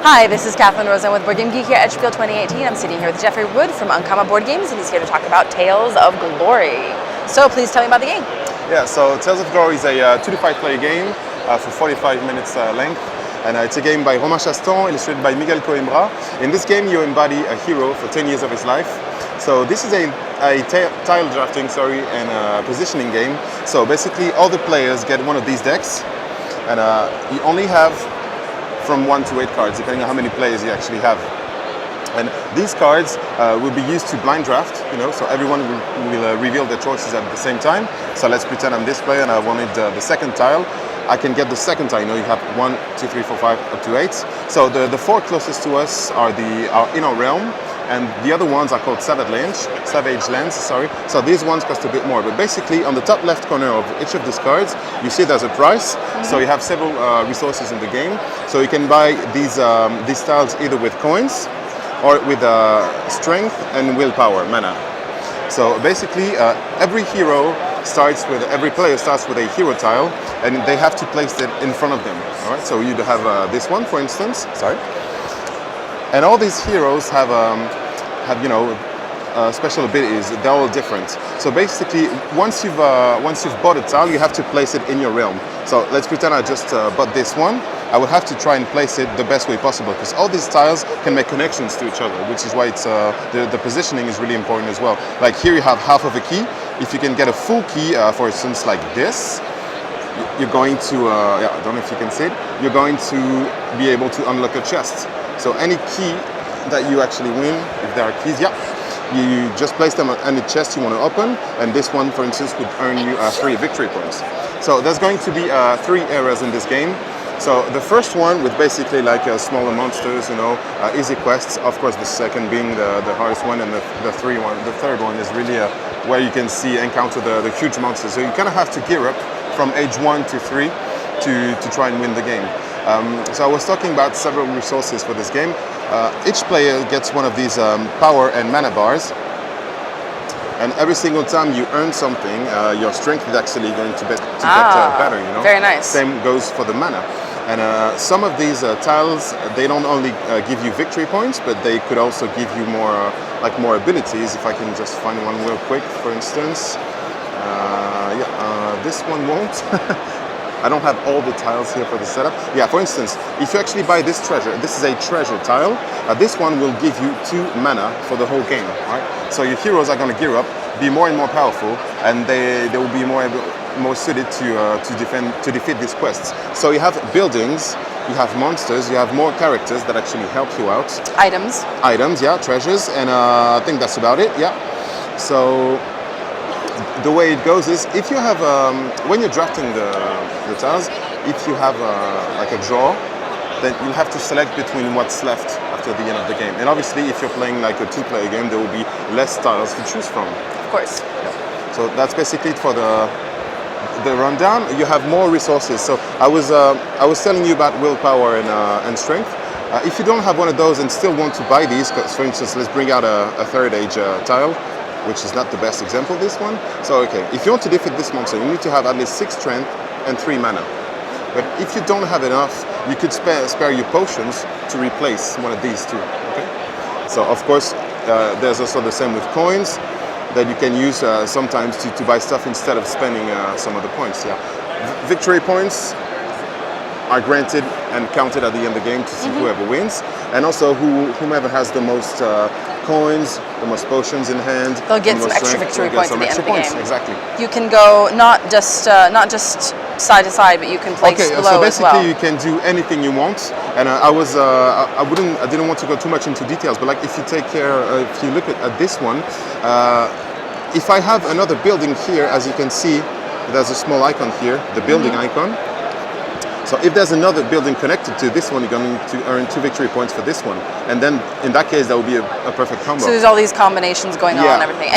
Hi, this is Kathleen Rosen with Board Game Geek here at SPIEL 2018. I'm sitting here with Jeffrey Wood from Uncommon Board Games, and he's here to talk about Tales of Glory. So please tell me about the game. Yeah, so Tales of Glory is a 2 to 5 player game for 45 minutes length. And it's a game by Romain Chaston, illustrated by Miguel Coimbra. In this game, you embody a hero for 10 years of his life. So this is a tile drafting, and positioning game. So basically, all the players get one of these decks, and you only have from 1 to 8 cards, depending on how many players you actually have. And these cards will be used to blind draft, so everyone will reveal their choices at the same time. So let's pretend I'm this player and I wanted the second tile. I can get the second tile. You have 1, 2, 3, 4, 5, up to 8. So the 4 closest to us are in our realm, and the other ones are called Savage Lands. So these ones cost a bit more. But basically, on the top left corner of each of these cards, you see there's a price. Mm-hmm. So you have several resources in the game. So you can buy these tiles either with coins or with strength and willpower, mana. So basically, every player starts with a hero tile, and they have to place it in front of them. All right. So you'd have this one, for instance. And all these heroes have special abilities. They're all different. So basically, once you've bought a tile, you have to place it in your realm. So let's pretend I just bought this one. I would have to try and place it the best way possible, because all these tiles can make connections to each other, which is why it's the positioning is really important as well. Like here, you have half of a key. If you can get a full key, for instance, like this, you're going to I don't know if you can see it. You're going to be able to unlock a chest. So any key that you actually win, if there are keys, you just place them on any chest you want to open, and this one, for instance, would earn you 3 victory points. So there's going to be 3 areas in this game. So the first one with basically like smaller monsters, easy quests. Of course, the second being the hardest one, and the third one is really where you can encounter the huge monsters. So you kind of have to gear up from age 1 to 3 to try and win the game. So I was talking about several resources for this game. Each player gets one of these power and mana bars, and every single time you earn something, your strength is actually going to get better. Very nice. Same goes for the mana. And some of these tiles, they don't only give you victory points, but they could also give you more abilities. If I can just find one real quick, for instance. This one won't. I don't have all the tiles here for the setup. Yeah, for instance, if you actually buy this treasure, this is a treasure tile. This one will give you 2 mana for the whole game, right? So your heroes are going to gear up, be more and more powerful, and they will be more suited to defeat these quests. So you have buildings, you have monsters, you have more characters that actually help you out. Items, yeah, treasures, and I think that's about it. Yeah. So the way it goes is, if you have when you're drafting the tiles, if you have like a draw, then you'll have to select between what's left after the end of the game. And obviously, if you're playing like a 2-player game, there will be less tiles to choose from. Of course. Yeah. So that's basically it for the rundown. You have more resources. So I was telling you about willpower and strength. If you don't have one of those and still want to buy these, for instance, let's bring out a third age tile, which is not the best example, this one. So, okay, if you want to defeat this monster, you need to have at least 6 strength and 3 mana. But if you don't have enough, you could spare your potions to replace one of these two, okay? So, of course, there's also the same with coins that you can use sometimes to buy stuff instead of spending some of the points, yeah. Victory points are granted and counted at the end of the game to see whoever wins. And also whomever has the most coins, the most potions in hand. They'll get some extra victory points at the end of the game. Exactly. You can go not just side to side, but you can place below as well. So basically, you can do anything you want. And I didn't want to go too much into details, but like if you look at this one, if I have another building here, as you can see, there's a small icon here, the building icon. So if there's another building connected to this one, you're going to earn 2 victory points for this one. And then in that case, that would be a perfect combo. So there's all these combinations going on and everything.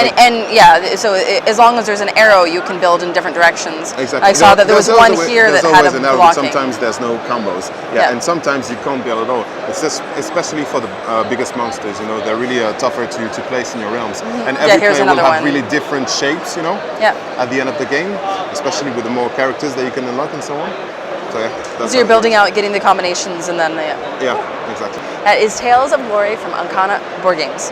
So as long as there's an arrow, you can build in different directions. Exactly. I saw that there was one here that had a blocking. Sometimes there's no combos. Yeah, and sometimes you can't build at all. It's just, especially for the biggest monsters, they're really tougher to place in your realms. And every player will have really different shapes, at the end of the game, especially with the more characters that you can unlock and so on. So yeah. So you're building out, getting the combinations, and then Yeah, exactly. that is Tales of Glory from Uncommon Board Games.